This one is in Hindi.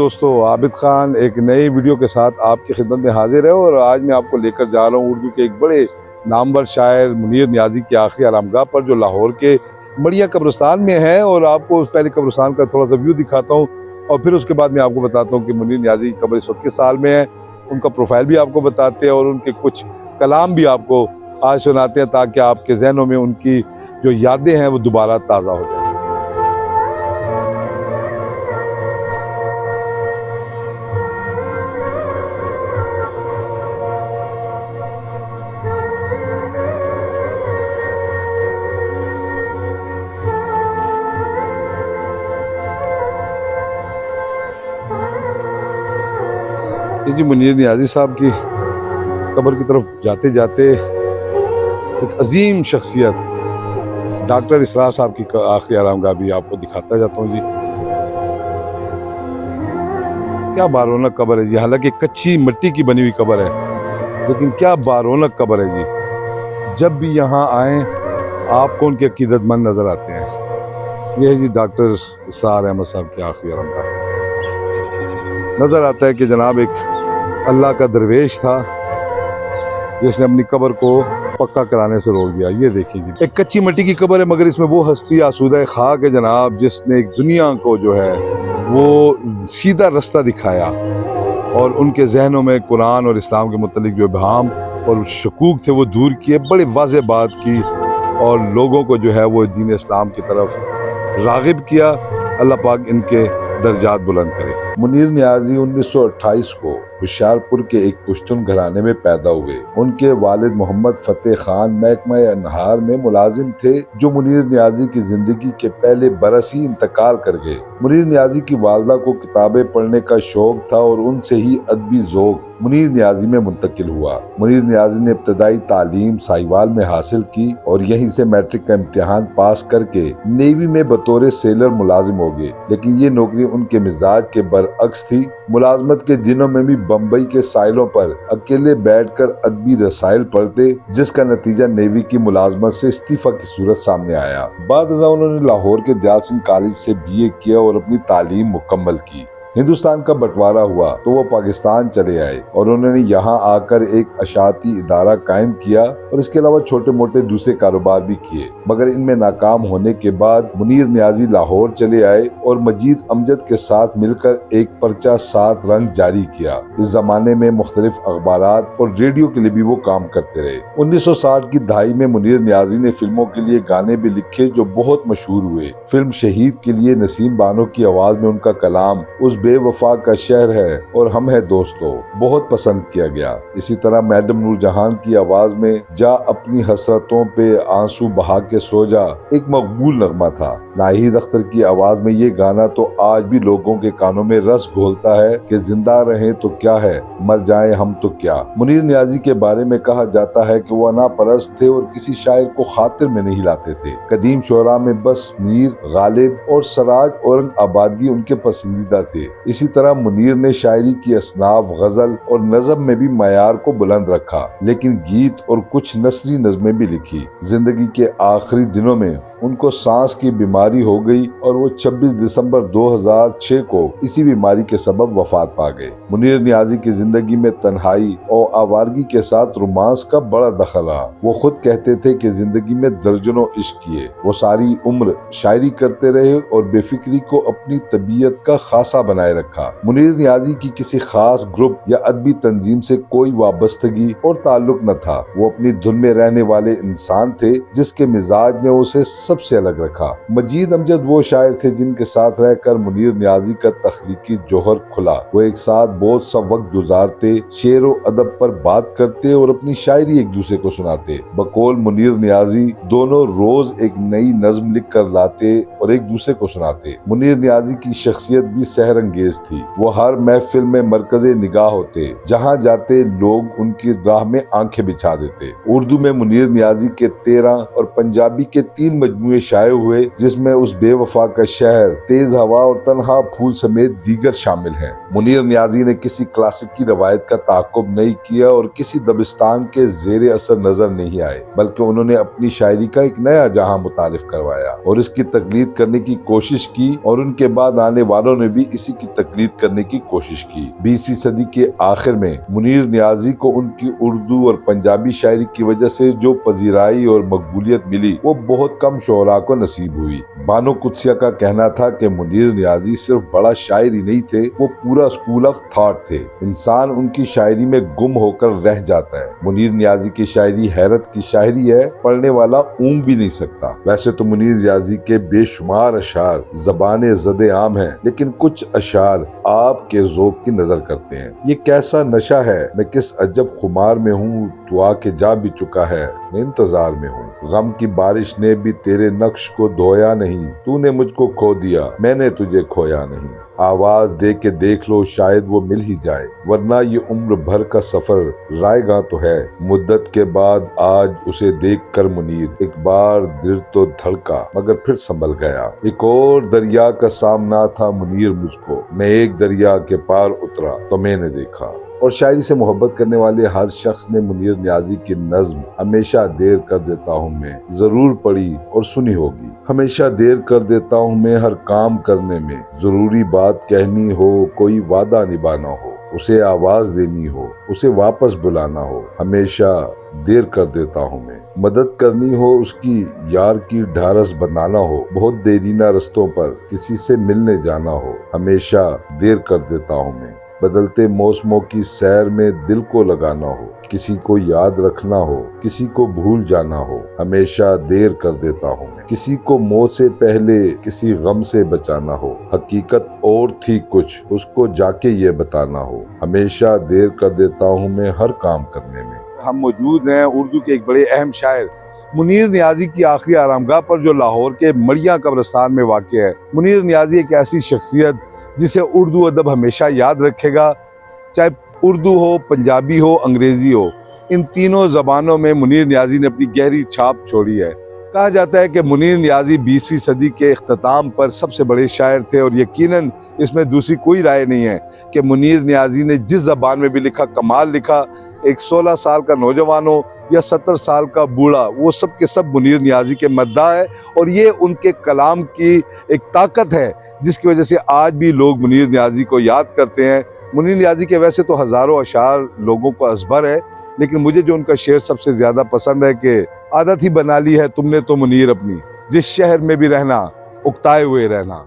दोस्तों, आबिद खान एक नई वीडियो के साथ आपकी खिदमत में हाजिर है। और आज मैं आपको लेकर जा रहा हूँ उर्दू के एक बड़े नामवर शायर मुनीर नियाज़ी की आखिरी आरामगाह पर, जो लाहौर के मड़िया कब्रिस्तान में है। और आपको पहले कब्रिस्तान का थोड़ा सा व्यू दिखाता हूँ और फिर उसके बाद मैं आपको बताता हूँ कि मुनीर नियाज़ी की कब्र इस वक्त किस साल में है। उनका प्रोफाइल भी आपको बताते हैं और उनके कुछ कलाम भी आपको आज सुनाते हैं, ताकि आपके जहनों में उनकी जो यादें हैं वो दोबारा ताज़ा हो जाए। ये जी मुनीर नियाज़ी साहब की कब्र की तरफ जाते जाते एक अजीम शख्सियत डॉक्टर इसरार साहब की आखिरी आरामगाह भी आपको दिखाता जाता हूँ जी। क्या बारौनक कब्र है जी। हालांकि कच्ची मिट्टी की बनी हुई कब्र है, लेकिन क्या बारौनक कब्र है जी। जब भी यहाँ आए आपको उनके अकीदतमंद नजर आते हैं। यह है जी डॉक्टर इसरार अहमद साहब की आखिरी आरामगाह। नजर आता है कि जनाब एक अल्लाह का दरवेश था जिसने अपनी कब्र को पक्का कराने से रोक दिया। ये देखिए जी, एक कच्ची मिट्टी की कब्र है, मगर इसमें वो हस्ती आसूदा खाक है जनाब, जिसने एक दुनिया को जो है वो सीधा रास्ता दिखाया और उनके जहनों में कुरान और इस्लाम के मुतल्लिक जो इबहाम और शकूक थे वो दूर किए, बड़े वाज़ेह बात की और लोगों को जो है वो दीन इस्लाम की तरफ रागिब किया। अल्लाह पाक इनके दर्जात बुलंद करे। मुनीर नियाज़ी 1928 को होशियारपुर के एक पुश्तून घराने में पैदा हुए। उनके वालिद मोहम्मद फतेह खान महकमा अनहार में मुलाजिम थे, जो मुनीर नियाज़ी की जिंदगी के पहले बरस ही इंतकाल कर गए। मुनीर नियाज़ी की वालदा को किताबें पढ़ने का शौक था और उनसे ही अदबी ज़ौक़ मुनीर नियाज़ी में मुंतकिल हुआ। मुनीर नियाज़ी ने इब्तदाई तालीम साहिवाल में हासिल की और यहीं से मैट्रिक का इम्तिहान पास करके नेवी में बतौर सेलर मुलाजिम हो गए। लेकिन ये नौकरी उनके मिजाज के बरअक्स थी। मुलाजमत के दिनों में भी बम्बई के साइलों पर अकेले बैठकर अदबी रसाइल पढ़ते, जिसका नतीजा नेवी की मुलाजमत से इस्तीफा की सूरत सामने आया। बाद उन्होंने लाहौर के दयाल सिंह कॉलेज से BA किया और अपनी तालीम मुकम्मल की। हिंदुस्तान का बंटवारा हुआ तो वो पाकिस्तान चले आए और उन्होंने यहाँ आकर एक अशाती इदारा कायम किया और इसके अलावा छोटे मोटे दूसरे कारोबार भी किए। मगर इनमें नाकाम होने के बाद मुनीर नियाज़ी लाहौर चले आए और मजीद अमजद के साथ मिलकर एक पर्चा 7 रंग जारी किया। इस जमाने में मुख्तलिफ अखबारात और रेडियो के लिए भी वो काम करते रहे। 1960 की दहाई में मुनीर नियाज़ी ने फिल्मों के लिए गाने भी लिखे जो बहुत मशहूर हुए। फिल्म शहीद के लिए नसीम बानो की आवाज में उनका कलाम उस बेवफा का शहर है और हम है दोस्तों बहुत पसंद किया गया। इसी तरह मैडम नूरजहान की आवाज में जा अपनी हसरतों पे आंसू बहा के सो जा एक मकबूल नगमा था। नाहिद अख्तर की आवाज में ये गाना तो आज भी लोगों के कानों में रस घोलता है कि जिंदा रहे तो क्या है, मर जाए हम तो क्या। मुनीर नियाज़ी के बारे में कहा जाता है कि वो अना परस्त थे और किसी शायर को खातिर में नहीं लाते थे। कदीम शोरा में बस मीर, गालिब और सराज औरंग आबादी उनके पसंदीदा थे। इसी तरह मुनीर ने शायरी की असनाफ, गजल और नज़म में भी मयार को बुलंद रखा, लेकिन गीत और कुछ नस्री नज़में भी लिखी। जिंदगी के आखिरी दिनों में उनको सांस की बीमारी हो गई और वो 26 दिसंबर 2006 को इसी बीमारी के सबब वफात पा गए। मुनीर नियाज़ी की जिंदगी में तन्हाई और आवारगी के साथ रोमांस का बड़ा दखल रहा। वो खुद कहते थे कि जिंदगी में दर्जनों इश्क किए। वो सारी उम्र शायरी करते रहे और बेफिक्री को अपनी तबीयत का खासा बनाए रखा। मुनीर नियाज़ी की किसी खास ग्रुप या अदबी तंजीम से कोई वाबस्तगी और ताल्लुक न था। वो अपनी धुन में रहने वाले इंसान थे जिसके मिजाज ने उसे सबसे अलग रखा। मजीद अमजद वो शायर थे जिनके साथ रहकर मुनीर नियाज़ी का तख्लीकी जोहर खुला। वो एक साथ बहुत सा वक्त गुजारते, शेर व अदब पर बात करते और अपनी शायरी एक दूसरे को सुनाते। बकौल मुनीर नियाज़ी दोनों रोज एक नई नज्म लिख कर लाते और एक दूसरे को सुनाते। मुनीर नियाज़ी की शख्सियत भी सहर अंगेज थी। वो हर महफिल में मरकज़े निगाह होते, जहाँ जाते लोग उनकी राह में आंखें बिछा देते। उर्दू में मुनीर नियाज़ी के 13 और पंजाबी के 3 मजमू मजमूए शाये हुए जिसमें उस बेवफा का शहर, तेज हवा और तन्हा फूल समेत दीगर शामिल हैं। मुनीर नियाज़ी ने किसी क्लासिक की रवायत का ताक़ुब नहीं किया और किसी दबिस्तान के ज़ेरे असर नजर नहीं आए, बल्कि उन्होंने अपनी शायरी का एक नया जहां मुतारिफ करवाया और इसकी तकलीद करने की कोशिश की, और उनके बाद आने वालों ने भी इसी की तकलीद करने की कोशिश की। 20वीं सदी के आखिर में मुनीर नियाज़ी को उनकी उर्दू और पंजाबी शायरी की वजह से जो पजीराई और मकबूलियत मिली वो बहुत कम शोरा को नसीब हुई। बानो कुदसिया का कहना था कि मुनीर नियाज़ी सिर्फ बड़ा शायर ही नहीं थे, वो पूरा स्कूल ऑफ थॉट थे। इंसान उनकी शायरी में गुम होकर रह जाता है। मुनीर नियाज़ी की शायरी हैरत की शायरी है, पढ़ने वाला ऊँग भी नहीं सकता। वैसे तो मुनीर नियाज़ी के बेशुमार अशार ज़बाने ज़दे आम हैं, लेकिन कुछ अशार आपके ज़ौक़ की नजर करते हैं। ये कैसा नशा है, मैं किस अजब खुमार में हूँ, तू आके जा भी चुका है, मैं इंतजार में हूँ। गम की बारिश ने भी तेरे नक्श को धोया नहीं, तूने मुझको खो दिया, मैंने तुझे खोया नहीं। आवाज दे के देख लो, शायद वो मिल ही जाए, वरना ये उम्र भर का सफर रायगा तो है। मुद्दत के बाद आज उसे देख कर मुनीर, एक बार दिल तो धड़का मगर फिर संभल गया। एक और दरिया का सामना था मुनीर मुझको, मैं एक दरिया के पार उतरा तो मैंने देखा। और शायरी से मोहब्बत करने वाले हर शख्स ने मुनीर नियाज़ी की नज्म हमेशा देर कर देता हूँ मैं जरूर पढ़ी और सुनी होगी। हमेशा देर कर देता हूँ मैं हर काम करने में, जरूरी बात कहनी हो, कोई वादा निभाना हो, उसे आवाज देनी हो, उसे वापस बुलाना हो, हमेशा देर कर देता हूँ मैं। मदद करनी हो उसकी, यार की ढारस बनाना हो, बहुत देरीना रस्तों पर किसी से मिलने जाना हो, हमेशा देर कर देता हूँ मैं। बदलते मौसमों की सैर में दिल को लगाना हो, किसी को याद रखना हो, किसी को भूल जाना हो, हमेशा देर कर देता हूँ मैं। किसी को मौत से पहले किसी गम से बचाना हो, हकीकत और थी कुछ, उसको जाके ये बताना हो, हमेशा देर कर देता हूँ मैं हर काम करने में। हम मौजूद हैं उर्दू के एक बड़े अहम शायर मुनीर नियाज़ी की आखिरी आरामगाह पर, जो लाहौर के मड़िया कब्रिस्तान में वाक़ है। मुनीर नियाज़ी एक ऐसी शख्सियत जिसे उर्दू अदब हमेशा याद रखेगा, चाहे उर्दू हो, पंजाबी हो, अंग्रेज़ी हो, इन तीनों ज़बानों में मुनीर नियाज़ी ने अपनी गहरी छाप छोड़ी है। कहा जाता है कि मुनीर नियाज़ी 20वीं सदी के इख्तिताम पर सबसे बड़े शायर थे, और यकीनन इसमें दूसरी कोई राय नहीं है कि मुनीर नियाज़ी ने जिस ज़बान में भी लिखा कमाल लिखा। एक 16 साल का नौजवान हो या 70 साल का बूढ़ा, वो सब के सब मुनीर नियाज़ी के मद्दा है, और ये उनके कलाम की एक ताकत है जिसकी वजह से आज भी लोग मुनीर नियाज़ी को याद करते हैं। मुनीर नियाज़ी के वैसे तो हज़ारों अशार लोगों को अज़बर है, लेकिन मुझे जो उनका शेर सबसे ज़्यादा पसंद है कि आदत ही बना ली है तुमने तो मुनीर अपनी, जिस शहर में भी रहना उकताए हुए रहना।